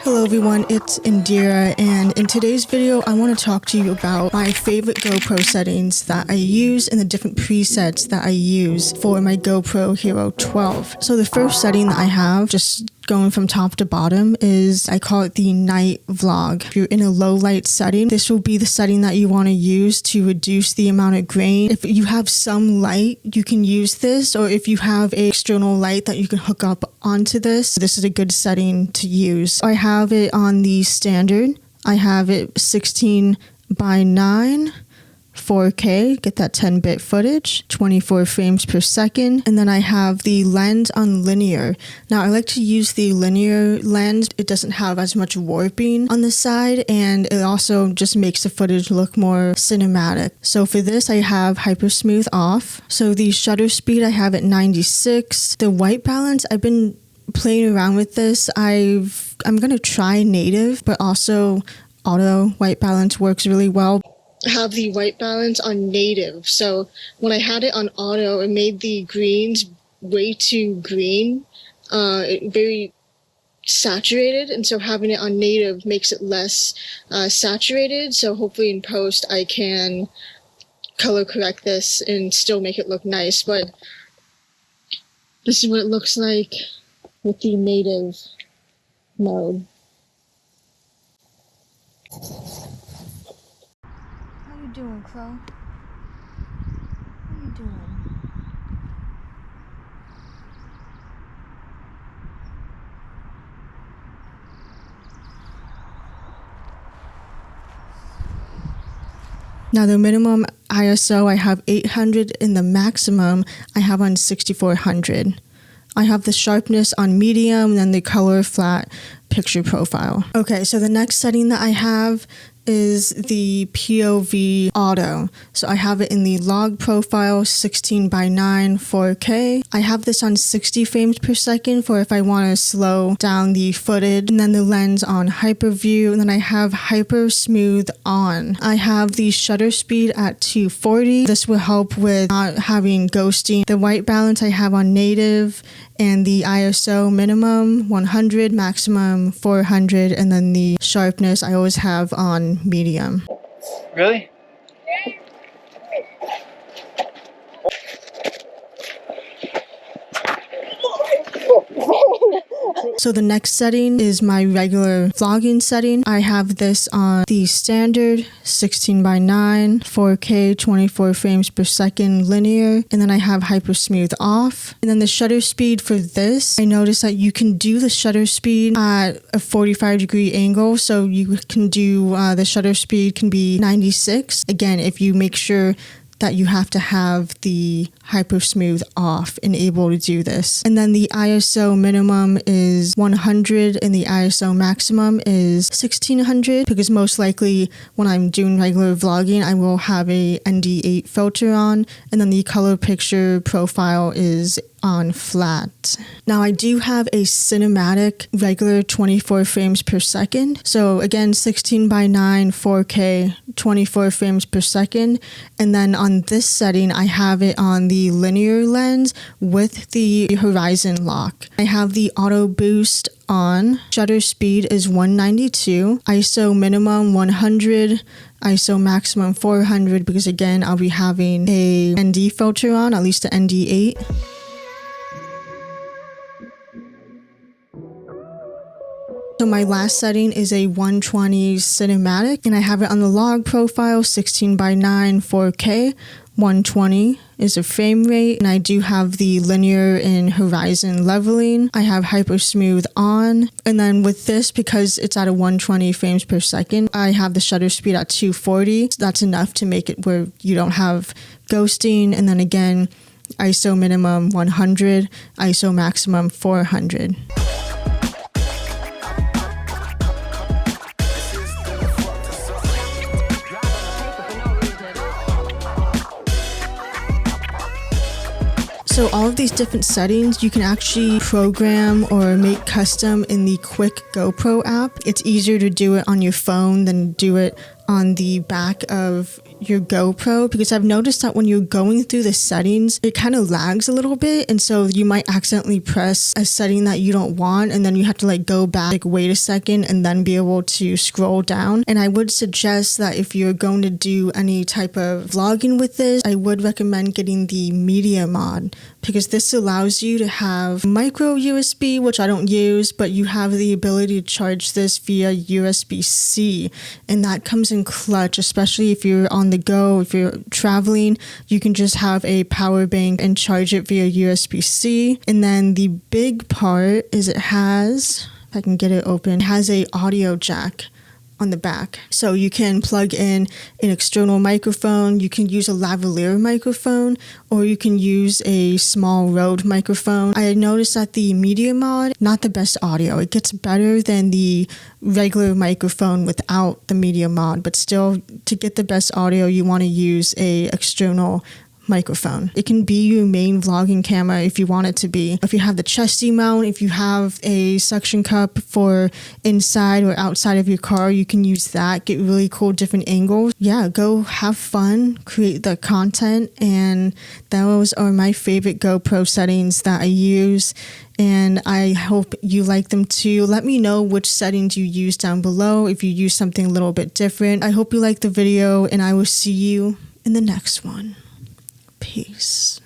Hello everyone, it's Indira, and in today's video I want to talk to you about my favorite GoPro settings that I use and the different presets that I use for my GoPro Hero 12. So the first setting that I have, just going from top to bottom, is I call it the night vlog. If you're in a low light setting, this will be the setting that you want to use to reduce the amount of grain. If you have some light, you can use this, or if you have an external light that you can hook up onto this is a good setting to use. I have it on the standard. I have it 16:9 4K, get that 10-bit footage, 24 frames per second, and then I have the lens on linear. Now I like to use the linear lens. It doesn't have as much warping on the side, and it also just makes the footage look more cinematic. So for this I have hyper smooth off. So the shutter speed I have at 96. The white balance, I've been playing around with this. I'm gonna try native, but also auto white balance works really well. Have the white balance on native, so when I had it on auto, it made the greens way too green, very saturated, and so having it on native makes it less saturated. So hopefully in post I can color correct this and still make it look nice. But this is what it looks like with the native mode. How you doing, Crow? How you doing? Now the minimum ISO I have 800 and the maximum I have on 6400. I have the sharpness on medium and then the color flat picture profile. Okay, so the next setting that I have is the POV auto. So I have it in the log profile 16:9 4K. I have this on 60 frames per second for if I want to slow down the footage, and then the lens on hyper view, and then I have hyper smooth on. I have the shutter speed at 240. This will help with not having ghosting. The white balance I have on native, and the ISO minimum 100, maximum 400, and then the sharpness I always have on medium. Really? So the next setting is my regular vlogging setting. I have this on the standard 16:9 4K 24 frames per second linear, and then I have hyper smooth off. And then the shutter speed for this, I noticed that you can do the shutter speed at a 45-degree angle, so you can do the shutter speed can be 96. Again, if you make sure that you have to have the hyper smooth off and able to do this. And then the ISO minimum is 100 and the ISO maximum is 1600, because most likely when I'm doing regular vlogging I will have a ND8 filter on, and then the color picture profile is on flat. Now I do have a cinematic regular 24 frames per second. So again, 16:9 4K 24 frames per second. And then on this setting I have it on the linear lens with the horizon lock. I have the auto boost on. Shutter speed is 192. ISO minimum 100. ISO maximum 400, because again I'll be having a ND filter on, at least the ND8. So my last setting is a 120 cinematic, and I have it on the log profile 16:9 4K. 120 is a frame rate, and I do have the linear and horizon leveling. I have hyper smooth on, and then with this, because it's at a 120 frames per second, I have the shutter speed at 240. So that's enough to make it where you don't have ghosting. And then again, ISO minimum 100, ISO maximum 400. So all of these different settings you can actually program or make custom in the Quick GoPro app. It's easier to do it on your phone than do it on the back of your GoPro, because I've noticed that when you're going through the settings, it kind of lags a little bit, and so you might accidentally press a setting that you don't want, and then you have to like go back, like wait a second, and then be able to scroll down. And I would suggest that if you're going to do any type of vlogging with this, I would recommend getting the media mod, because this allows you to have micro USB, which I don't use, but you have the ability to charge this via USB-C, and that comes in clutch, especially if you're on the go. If you're traveling, you can just have a power bank and charge it via USB-C. And then the big part is it has, if I can get it open, it has a audio jack on the back. So you can plug in an external microphone, you can use a lavalier microphone, or you can use a small Rode microphone. I noticed that the media mod, not the best audio. It gets better than the regular microphone without the media mod, but still, to get the best audio, you want to use a external microphone. It can be your main vlogging camera if you want it to be. If you have the chesty mount, if you have a suction cup for inside or outside of your car, you can use that, get really cool different angles. Yeah, go have fun, create the content, and those are my favorite GoPro settings that I use, and I hope you like them too. Let me know which settings you use down below if you use something a little bit different. I hope you liked the video, and I will see you in the next one. Peace.